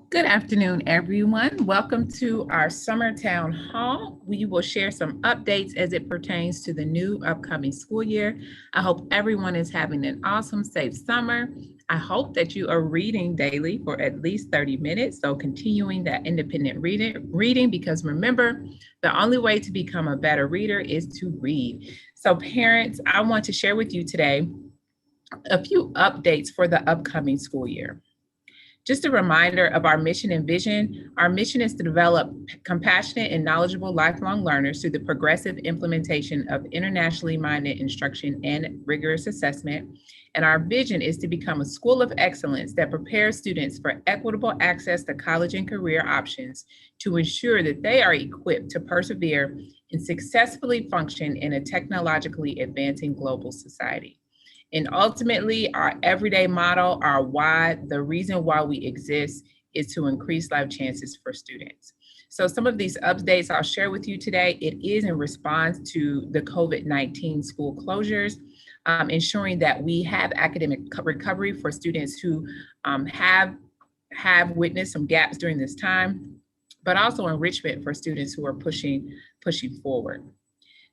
Good afternoon, everyone. Welcome to our summer town hall. We will share some updates as it pertains to the new upcoming school year. I hope everyone is having an awesome, safe summer. I hope that you are reading daily for at least 30 minutes. So continuing that independent reading, because remember, the only way to become a better reader is to read. So parents, I want to share with you today a few updates for the upcoming school year. Just a reminder of our mission and vision. Our mission is to develop compassionate and knowledgeable lifelong learners through the progressive implementation of internationally minded instruction and rigorous assessment. And our vision is to become a school of excellence that prepares students for equitable access to college and career options to ensure that they are equipped to persevere and successfully function in a technologically advancing global society. And ultimately, our everyday model, our why, the reason why we exist is to increase life chances for students. So, some of these updates I'll share with you today, it is in response to the COVID-19 school closures, ensuring that we have academic recovery for students who have witnessed some gaps during this time, but also enrichment for students who are pushing forward.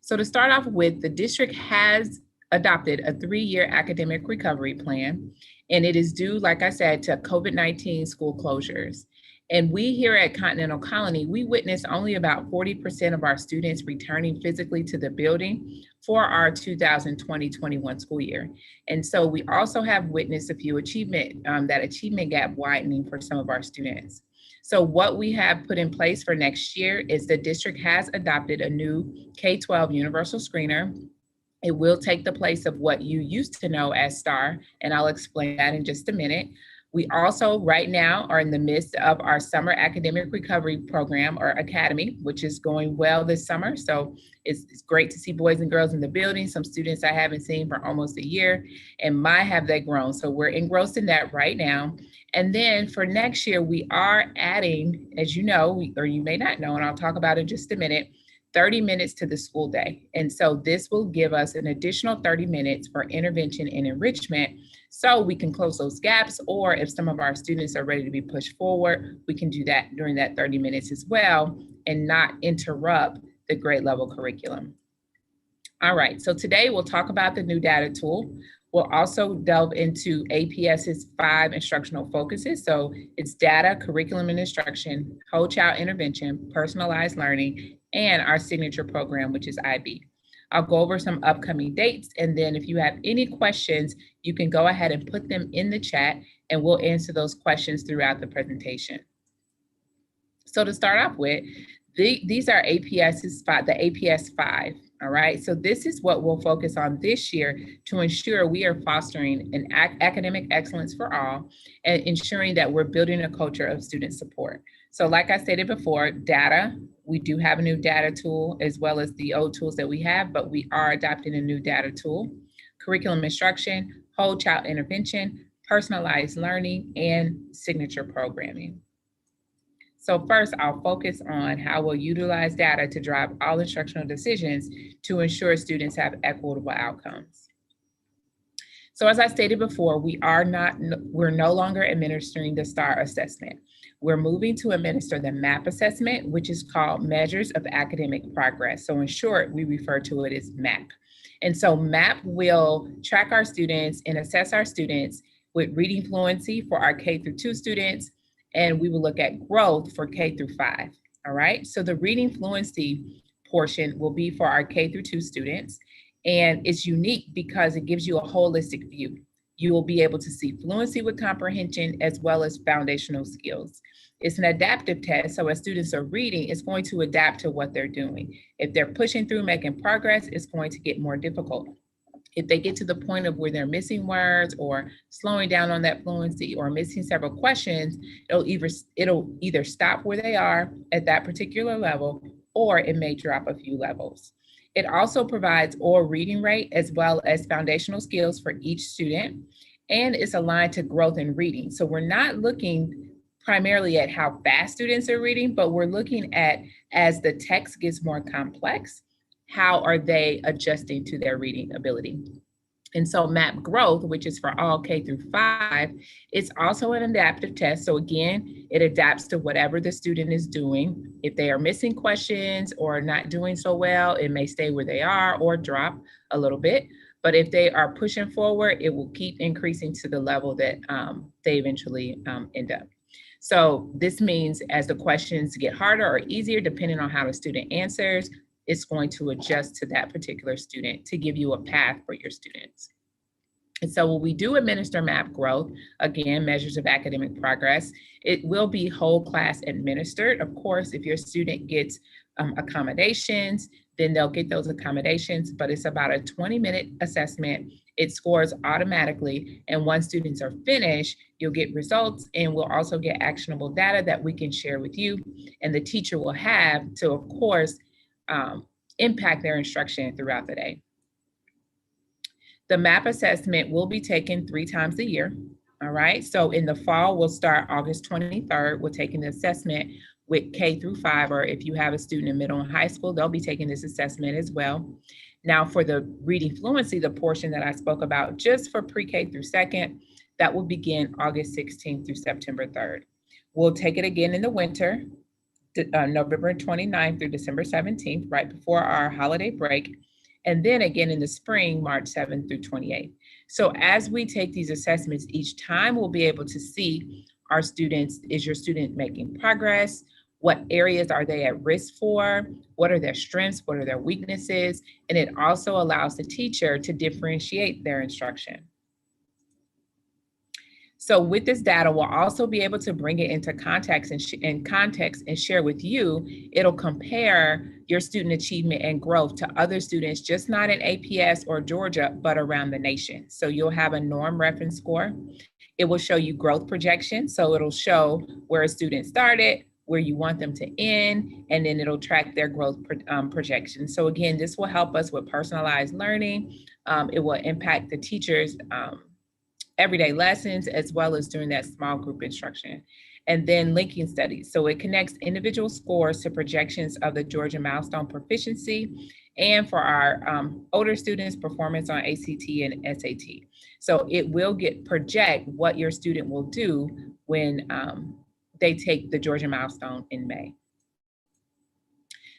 So to start off with, the district has adopted a 3-year academic recovery plan, and it is due, like I said, to COVID-19 school closures. And we here at Continental Colony, we witnessed only about 40% of our students returning physically to the building for our 2020-21 school year. And so we also have witnessed a few that achievement gap widening for some of our students. So what we have put in place for next year is the district has adopted a new K-12 universal screener. It will take the place of what you used to know as STAR, and I'll explain that in just a minute. We also, right now, are in the midst of our summer academic recovery program or academy, which is going well this summer. So it's great to see boys and girls in the building, some students I haven't seen for almost a year, and my have they grown. So we're engrossed in that right now. And then for next year, we are adding, as you know, or you may not know, and I'll talk about it in just a minute, 30 minutes to the school day. And so this will give us an additional 30 minutes for intervention and enrichment so we can close those gaps, or if some of our students are ready to be pushed forward, we can do that during that 30 minutes as well and not interrupt the grade level curriculum. All right, so today we'll talk about the new data tool. We'll also delve into APS's 5 instructional focuses. So it's data, curriculum and instruction, whole child intervention, personalized learning, and our signature program, which is IB. I'll go over some upcoming dates, and then if you have any questions, you can go ahead and put them in the chat, and we'll answer those questions throughout the presentation. So to start off with, these are APS's 5, the APS 5. All right, so this is what we'll focus on this year to ensure we are fostering an academic excellence for all and ensuring that we're building a culture of student support. So like I stated before, data, we do have a new data tool as well as the old tools that we have, but we are adopting a new data tool. Curriculum instruction, whole child intervention, personalized learning, and signature programming. So first, I'll focus on how we'll utilize data to drive all instructional decisions to ensure students have equitable outcomes. So as I stated before, we're no longer administering the STAR assessment. We're moving to administer the MAP assessment, which is called Measures of Academic Progress. So in short, we refer to it as MAP. And so MAP will track our students and assess our students with reading fluency for our K through 2 students, and we will look at growth for K through 5, all right? So the reading fluency portion will be for our K through 2 students, and it's unique because it gives you a holistic view. You will be able to see fluency with comprehension as well as foundational skills. It's an adaptive test, so as students are reading, it's going to adapt to what they're doing. If they're pushing through, making progress, it's going to get more difficult. If they get to the point of where they're missing words or slowing down on that fluency or missing several questions, it'll either stop where they are at that particular level, or it may drop a few levels. It also provides oral reading rate as well as foundational skills for each student, and it's aligned to growth in reading. So we're not looking primarily at how fast students are reading, but we're looking at, as the text gets more complex, how are they adjusting to their reading ability? And so MAP growth, which is for all K through 5, it's also an adaptive test. So again, it adapts to whatever the student is doing. If they are missing questions or not doing so well, it may stay where they are or drop a little bit. But if they are pushing forward, it will keep increasing to the level that they eventually end up. So this means as the questions get harder or easier, depending on how the student answers, it's going to adjust to that particular student to give you a path for your students. And so when we do administer MAP growth, again, measures of academic progress, it will be whole class administered. Of course, if your student gets accommodations, then they'll get those accommodations, but it's about a 20-minute assessment. It scores automatically, and once students are finished, you'll get results, and we'll also get actionable data that we can share with you, and the teacher will have to, of course, impact their instruction throughout the day. The MAP assessment will be taken 3 times a year. All right. So in the fall, we'll start August 23rd. We're taking the assessment with K through 5, or if you have a student in middle and high school, they'll be taking this assessment as well. Now for the reading fluency, the portion that I spoke about just for pre-K through 2nd, that will begin August 16th through September 3rd. We'll take it again in the winter, November 29th through December 17th, right before our holiday break. And then again in the spring, March 7th through 28th. So as we take these assessments each time, we'll be able to see our students, is your student making progress? What areas are they at risk for? What are their strengths? What are their weaknesses? And it also allows the teacher to differentiate their instruction. So with this data, we'll also be able to bring it into context and share with you. It'll compare your student achievement and growth to other students, just not in APS or Georgia, but around the nation. So you'll have a norm reference score. It will show you growth projections. So it'll show where a student started, where you want them to end, and then it'll track their growth projections. So again, this will help us with personalized learning. It will impact the teachers' everyday lessons, as well as during that small group instruction. And then linking studies. So it connects individual scores to projections of the Georgia Milestone Proficiency, and for our older students, performance on ACT and SAT. So it will project what your student will do when they take the Georgia Milestone in May.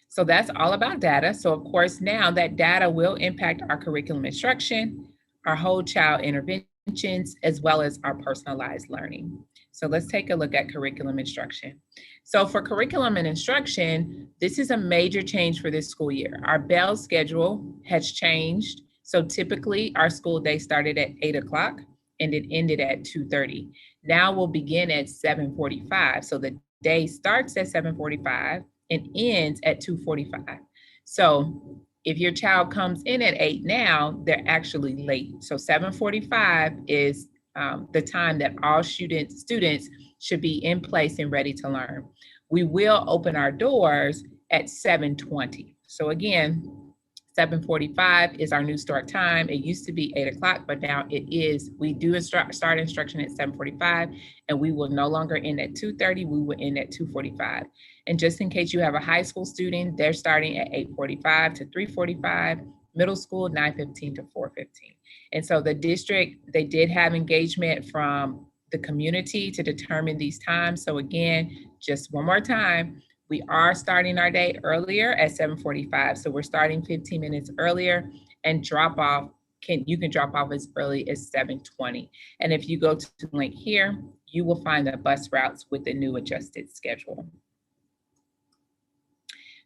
So that's all about data. So of course, now that data will impact our curriculum instruction, our whole child interventions, as well as our personalized learning. So let's take a look at curriculum instruction. So for curriculum and instruction, this is a major change for this school year. Our bell schedule has changed. So typically our school day started at 8 o'clock and it ended at 2:30. Now we'll begin at 7:45. So the day starts at 7:45 and ends at 2:45. So if your child comes in at 8 now, they're actually late. So 7:45 is the time that all students should be in place and ready to learn. We will open our doors at 7:20. So again, 7:45 is our new start time. It used to be 8 o'clock, but now we do start instruction at 7:45, and we will no longer end at 2:30, we will end at 2:45. And just in case you have a high school student, they're starting at 8:45 to 3:45, middle school 9:15 to 4:15. And so the district, they did have engagement from the community to determine these times. So again, just one more time, we are starting our day earlier at 7:45. So we're starting 15 minutes earlier, and you can drop off as early as 7:20. And if you go to the link here, you will find the bus routes with the new adjusted schedule.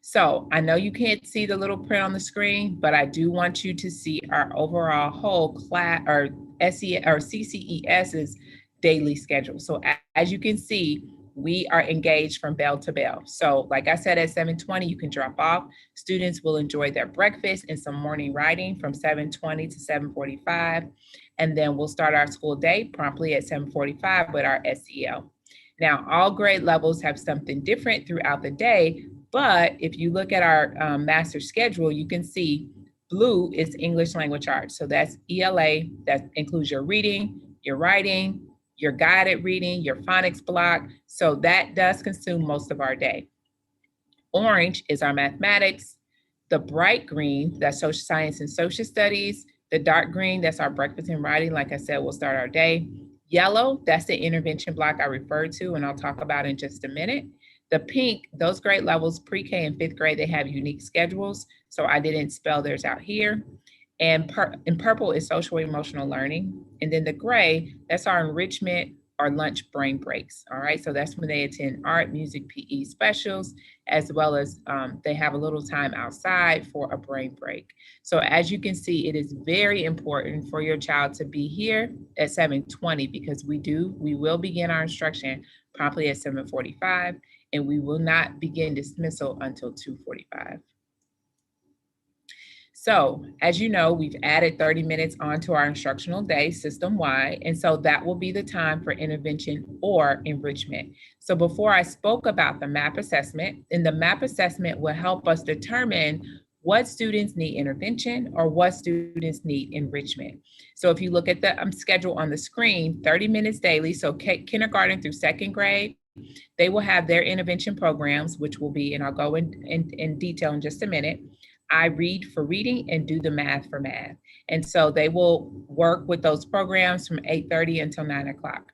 So I know you can't see the little print on the screen, but I do want you to see our overall whole class or CCES's daily schedule. So as you can see, we are engaged from bell to bell. So like I said, at 7:20, you can drop off. Students will enjoy their breakfast and some morning writing from 7:20 to 7:45. And then we'll start our school day promptly at 7:45 with our SEL. Now, all grade levels have something different throughout the day, but if you look at our master schedule, you can see blue is English language arts. So that's ELA, that includes your reading, your writing, your guided reading, your phonics block. So that does consume most of our day. Orange is our mathematics. The bright green, that's social science and social studies. The dark green, that's our breakfast and writing. Like I said, we'll start our day. Yellow, that's the intervention block I referred to, and I'll talk about in just a minute. The pink, those grade levels, pre-K and fifth grade, they have unique schedules. So I didn't spell theirs out here. And purple is social emotional learning. And then the gray, that's our enrichment or lunch brain breaks. All right. So that's when they attend art, music, PE specials, as well as they have a little time outside for a brain break. So as you can see, it is very important for your child to be here at 7:20 because we will begin our instruction promptly at 7:45, and we will not begin dismissal until 2:45. So as you know, we've added 30 minutes onto our instructional day system-wide, and so that will be the time for intervention or enrichment. So before I spoke about the MAP assessment, and the MAP assessment will help us determine what students need intervention or what students need enrichment. So if you look at the schedule on the screen, 30 minutes daily, so kindergarten through second grade, they will have their intervention programs, which will be, and I'll go in detail in just a minute. I read for reading and do the math for math. And so they will work with those programs from 8:30 until 9 o'clock.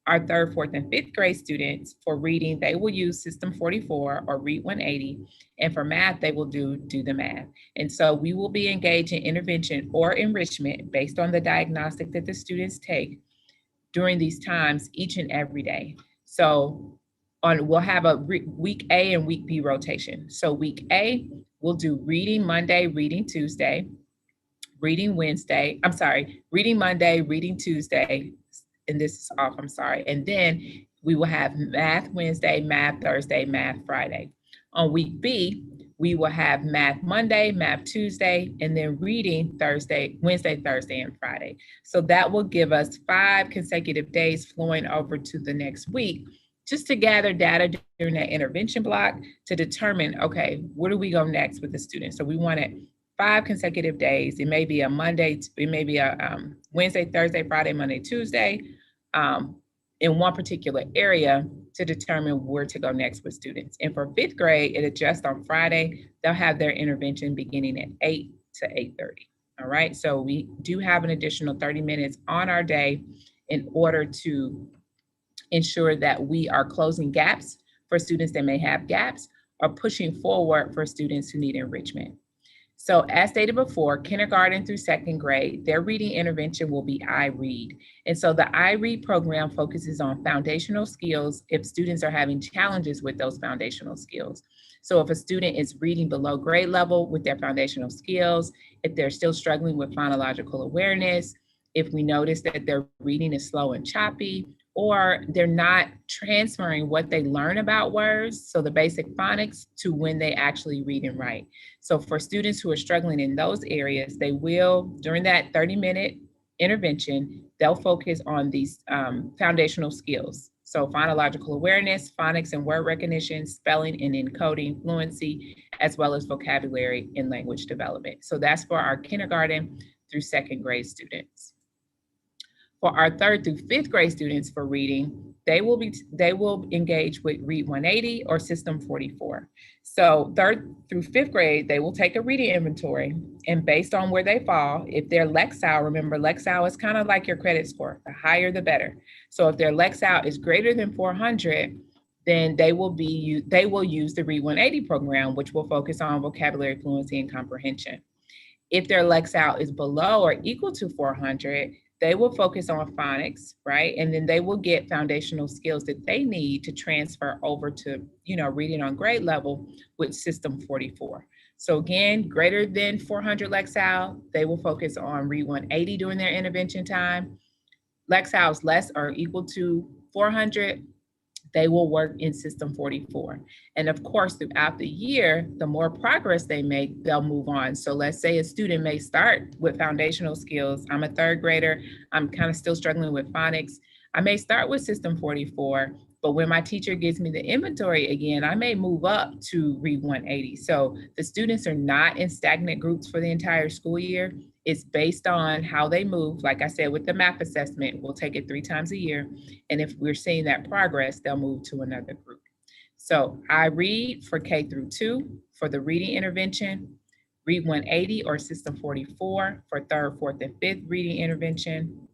Our third, fourth, and fifth grade students for reading, they will use System 44 or Read 180. And for math, they will do the math. And so we will be engaged in intervention or enrichment based on the diagnostic that the students take during these times each and every day. So we'll have a week A and week B rotation. So week A, we'll do reading Monday, reading Tuesday, reading Wednesday. I'm sorry, reading Monday, reading Tuesday, and this is off, I'm sorry. And then we will have math Wednesday, math Thursday, math Friday. On week B, we will have math Monday, math Tuesday, and then reading Wednesday, Thursday, and Friday. So that will give us 5 consecutive days flowing over to the next week, just to gather data during that intervention block to determine, okay, where do we go next with the students? So we wanted 5 consecutive days. It may be a Monday, it may be a Wednesday, Thursday, Friday, Monday, Tuesday, in one particular area to determine where to go next with students. And for fifth grade, it adjusts on Friday. They'll have their intervention beginning at 8 to 8:30. All right, so we do have an additional 30 minutes on our day in order to ensure that we are closing gaps for students that may have gaps or pushing forward for students who need enrichment. So as stated before, kindergarten through second grade, their reading intervention will be iRead. And so the iRead program focuses on foundational skills if students are having challenges with those foundational skills. So if a student is reading below grade level with their foundational skills, if they're still struggling with phonological awareness, if we notice that their reading is slow and choppy, or they're not transferring what they learn about words, so the basic phonics, to when they actually read and write. So for students who are struggling in those areas, they will, during that 30-minute intervention, they'll focus on these foundational skills. So phonological awareness, phonics and word recognition, spelling and encoding, fluency, as well as vocabulary and language development. So that's for our kindergarten through second grade students. For our third through fifth grade students for reading, they will engage with Read 180 or System 44. So third through fifth grade, they will take a reading inventory, and based on where they fall, if their Lexile, remember Lexile is kind of like your credit score, the higher the better. So if their Lexile is greater than 400, then they will use the Read 180 program, which will focus on vocabulary, fluency, and comprehension. If their Lexile is below or equal to 400, they will focus on phonics, right? And then they will get foundational skills that they need to transfer over to, reading on grade level with System 44. So again, greater than 400 Lexile, they will focus on Read 180 during their intervention time. Lexiles less or equal to 400, they will work in System 44. And of course, throughout the year, the more progress they make, they'll move on. So let's say a student may start with foundational skills. I'm a third grader. I'm kind of still struggling with phonics. I may start with System 44, but when my teacher gives me the inventory again, I may move up to Read 180. So the students are not in stagnant groups for the entire school year. It's based on how they move. Like I said, with the MAP assessment, we'll take it 3 times a year. And if we're seeing that progress, they'll move to another group. So I read for K through 2 for the reading intervention. Read 180 or System 44 for third, fourth, and fifth reading intervention.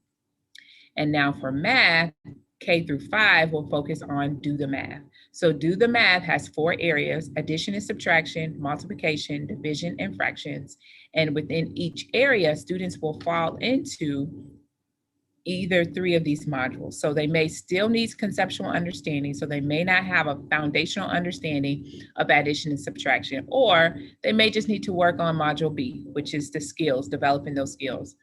And now for math, K through 5 will focus on Do the Math. So Do the Math has 4 areas: addition and subtraction, multiplication, division, and fractions. And within each area, students will fall into either 3 of these modules. So they may still need conceptual understanding, so they may not have a foundational understanding of addition and subtraction, or they may just need to work on module B, which is the skills, developing those skills.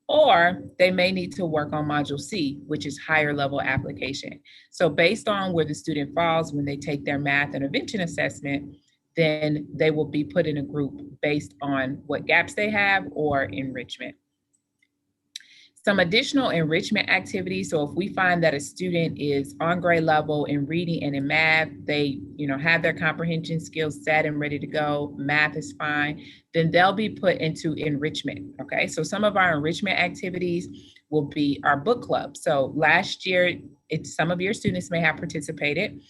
Or they may need to work on module C, which is higher level application. So based on where the student falls when they take their math intervention assessment, then they will be put in a group based on what gaps they have or enrichment. Some additional enrichment activities. So if we find that a student is on grade level in reading and in math, they have their comprehension skills set and ready to go, math is fine, then they'll be put into enrichment, okay? So some of our enrichment activities will be our book club. So last year, some of your students may have participated.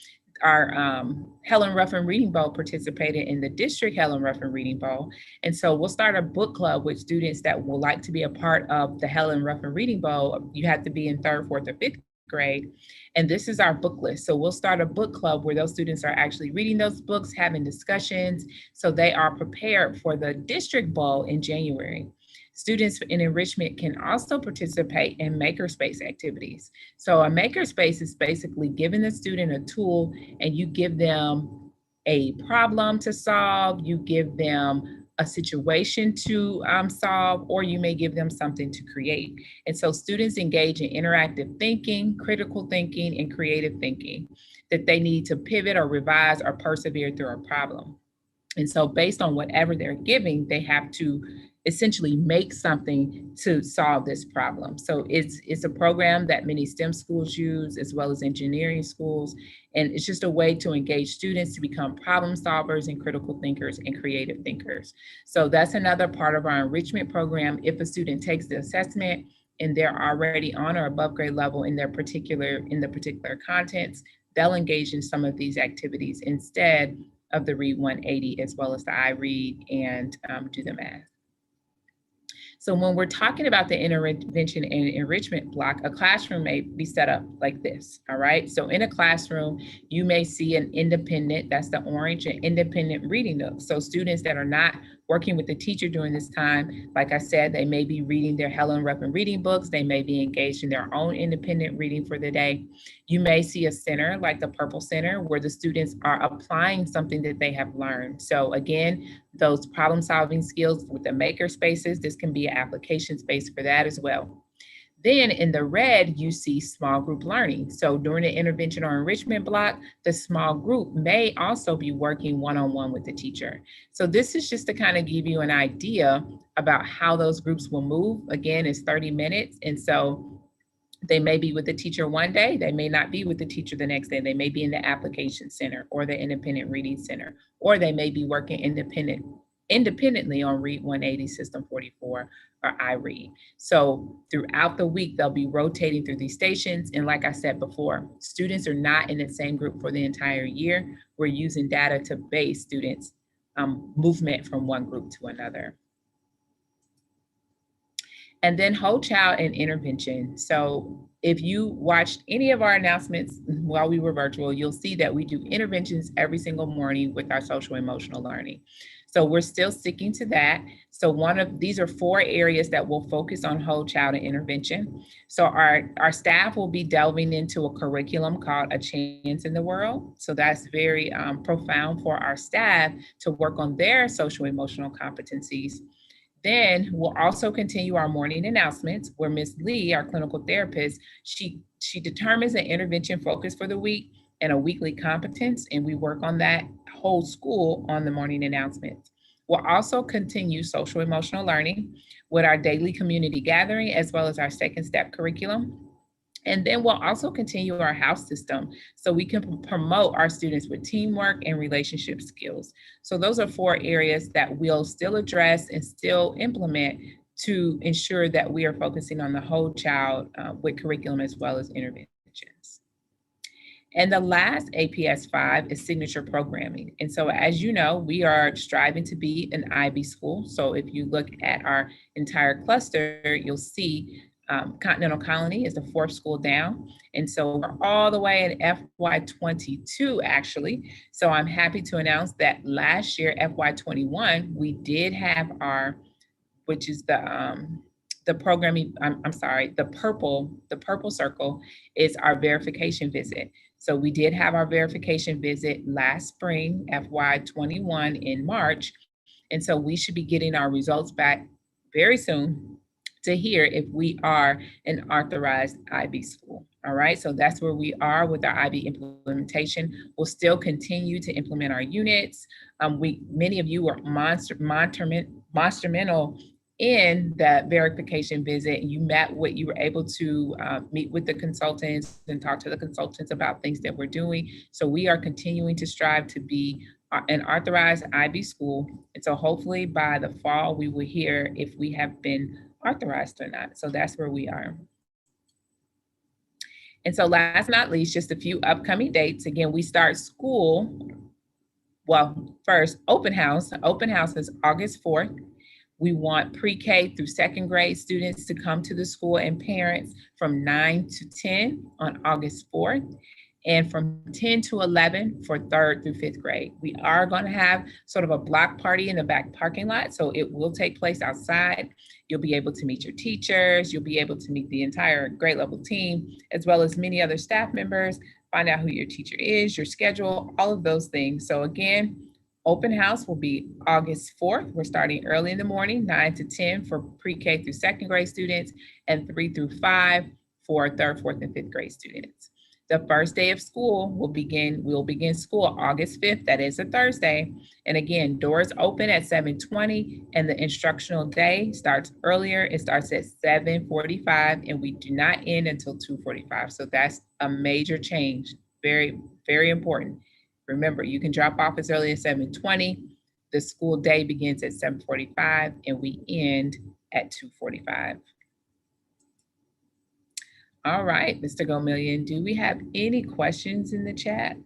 Our Helen Ruffin Reading Bowl participated in the district Helen Ruffin Reading Bowl. And so we'll start a book club with students that will like to be a part of the Helen Ruffin Reading Bowl. You have to be in third, fourth, or fifth grade. And this is our book list. So we'll start a book club where those students are actually reading those books, having discussions, so they are prepared for the district bowl in January. Students in enrichment can also participate in makerspace activities. So a makerspace is basically giving the student a tool, and you give them a problem to solve, you give them a situation to solve, or you may give them something to create. And so students engage in interactive thinking, critical thinking, and creative thinking that they need to pivot or revise or persevere through a problem. And so based on whatever they're giving, they have to essentially make something to solve this problem. So it's a program that many STEM schools use, as well as engineering schools. And it's just a way to engage students to become problem solvers and critical thinkers and creative thinkers. So that's another part of our enrichment program. If a student takes the assessment and they're already on or above grade level in the particular contents, they'll engage in some of these activities instead of the Read 180, as well as the I Read and Do the Math. So when we're talking about the intervention and enrichment block, a classroom may be set up like this, all right? So in a classroom, you may see an independent, that's the orange, an independent reading nook. So students that are not working with the teacher during this time, like I said, they may be reading their Helen Ruffin reading books, they may be engaged in their own independent reading for the day. You may see a center like the purple center where the students are applying something that they have learned. So again, those problem solving skills with the maker spaces, this can be an application space for that as well. Then in the red, you see small group learning. So during the intervention or enrichment block, the small group may also be working one-on-one with the teacher. So this is just to kind of give you an idea about how those groups will move. Again, it's 30 minutes. And so they may be with the teacher one day, they may not be with the teacher the next day. They may be in the application center or the independent reading center, or they may be working independently on Read 180, System 44, or I Read. So throughout the week, they'll be rotating through these stations. And like I said before, students are not in the same group for the entire year. We're using data to base students' movement from one group to another. And then whole child and intervention. So if you watched any of our announcements while we were virtual, you'll see that we do interventions every single morning with our social emotional learning. So we're still sticking to that. So these are 4 areas that will focus on whole child and intervention. So our staff will be delving into a curriculum called A Chance in the World. So that's very profound for our staff to work on their social emotional competencies. Then we'll also continue our morning announcements where Ms. Lee, our clinical therapist, she determines an intervention focus for the week and a weekly competence, and we work on that whole school on the morning announcements. We'll also continue social emotional learning with our daily community gathering, as well as our second step curriculum. And then we'll also continue our house system so we can promote our students with teamwork and relationship skills. So those are 4 areas that we'll still address and still implement to ensure that we are focusing on the whole child with curriculum as well as interventions. And the last APS 5 is signature programming. And so, as you know, we are striving to be an IB school. So, if you look at our entire cluster, you'll see Continental Colony is the fourth school down. And so, we're all the way in FY22, actually. So, I'm happy to announce that last year, FY21, we did have our, which is the programming, I'm sorry, the purple circle is our verification visit. So we did have our verification visit last spring, FY21 in March. And so we should be getting our results back very soon to hear if we are an authorized IB school. All right, so that's where we are with our IB implementation. We'll still continue to implement our units. Many of you were monstermental in that verification visit. You met what you were able to meet with the consultants and talk to the consultants about things that we're doing. So we are continuing to strive to be an authorized IB school. And so hopefully by the fall, we will hear if we have been authorized or not. So that's where we are. And so last but not least, just a few upcoming dates. Again, we start school, well, first, open house. Open house is August 4th. We want pre-K through second grade students to come to the school and parents from 9 to 10 on August 4th, and from 10 to 11 for third through fifth grade. We are going to have sort of a block party in the back parking lot, so it will take place outside. You'll be able to meet your teachers, you'll be able to meet the entire grade level team, as well as many other staff members, find out who your teacher is, your schedule, all of those things. So again, open house will be August 4th. We're starting early in the morning, 9 to 10 for pre-K through second grade students, and 3 through 5 for third, fourth, and fifth grade students. The first day of school we'll begin school August 5th. That is a Thursday. And again, doors open at 7:20 and the instructional day starts earlier. It starts at 7:45 and we do not end until 2:45. So that's a major change. Very, very important. Remember, you can drop off as early as 7:20. The school day begins at 7:45 and we end at 2:45. All right, Mr. Gomillion, do we have any questions in the chat?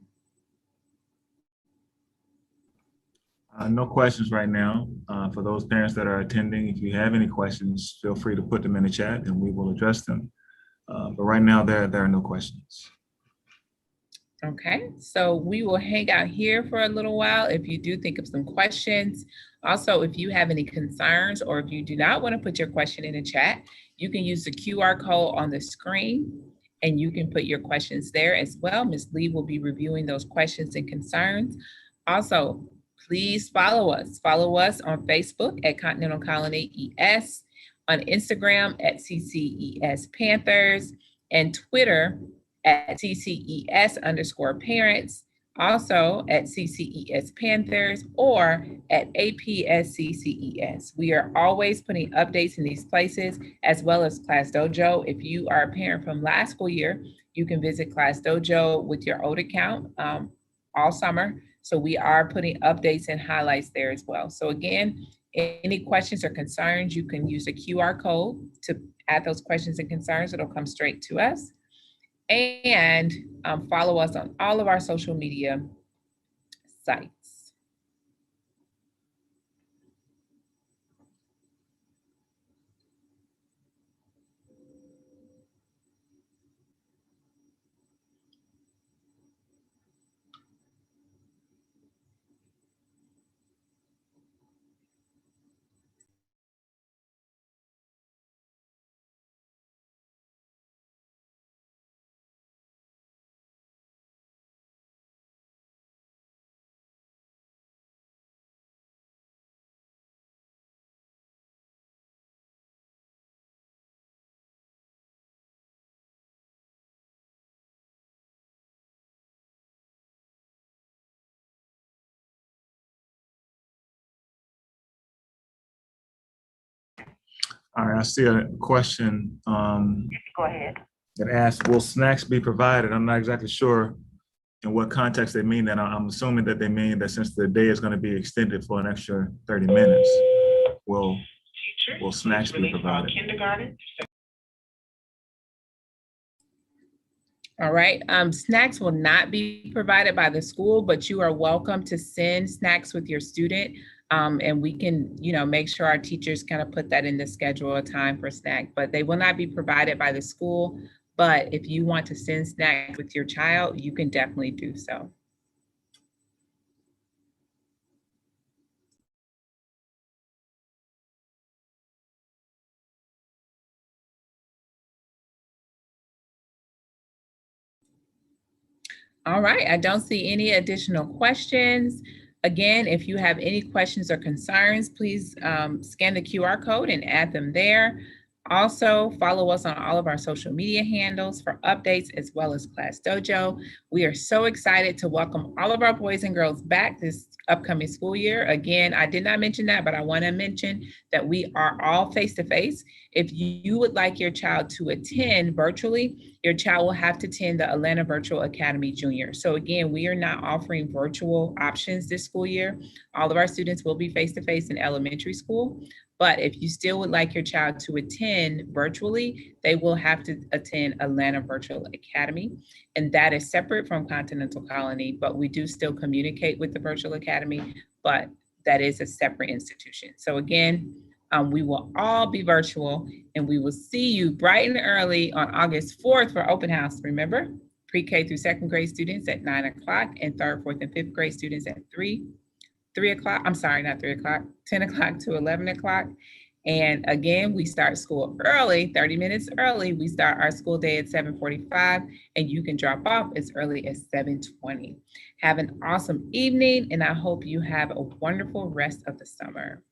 No questions right now. For those parents that are attending, if you have any questions, feel free to put them in the chat and we will address them. But right now, there are no questions. Okay, so we will hang out here for a little while if you do think of some questions. Also, if you have any concerns or if you do not want to put your question in the chat, you can use the QR code on the screen and you can put your questions there as well. Ms. Lee will be reviewing those questions and concerns. Also, please follow us. Follow us on Facebook at Continental Colony ES, on Instagram at CCES Panthers, and Twitter at CCES_parents, also at CCES Panthers, or at APSCCES. We are always putting updates in these places, as well as Class Dojo. If you are a parent from last school year, you can visit Class Dojo with your old account all summer. So we are putting updates and highlights there as well. So again, any questions or concerns, you can use the QR code to add those questions and concerns. It'll come straight to us. And follow us on all of our social media sites. All right, I see a question Go ahead. that asks, will snacks be provided? I'm not exactly sure in what context they mean that. I'm assuming that they mean that since the day is going to be extended for an extra 30 minutes, will snacks be provided? Kindergarten. All right. Snacks will not be provided by the school, but you are welcome to send snacks with your student. And we can, make sure our teachers kind of put that in the schedule, a time for snack, but they will not be provided by the school. But if you want to send snacks with your child, you can definitely do so. All right, I don't see any additional questions. Again, if you have any questions or concerns, please scan the QR code and add them there. Also, follow us on all of our social media handles for updates as well as Class Dojo. We are so excited to welcome all of our boys and girls back this upcoming school year. Again, I did not mention that, but I want to mention that we are all face-to-face. If you would like your child to attend virtually, your child will have to attend the Atlanta Virtual Academy Junior. So again, we are not offering virtual options this school year. All of our students will be face-to-face in elementary school. But if you still would like your child to attend virtually, they will have to attend Atlanta Virtual Academy. And that is separate from Continental Colony, but we do still communicate with the Virtual Academy, but that is a separate institution. So again, we will all be virtual, and we will see you bright and early on August 4th for open house. Remember, pre-K through second grade students at 9 o'clock and third, fourth, and fifth grade students at 3 o'clock. I'm sorry, not 3 o'clock, 10 o'clock to 11 o'clock. And again, we start school early, 30 minutes early. We start our school day at 7:45, and you can drop off as early as 7:20. Have an awesome evening, and I hope you have a wonderful rest of the summer.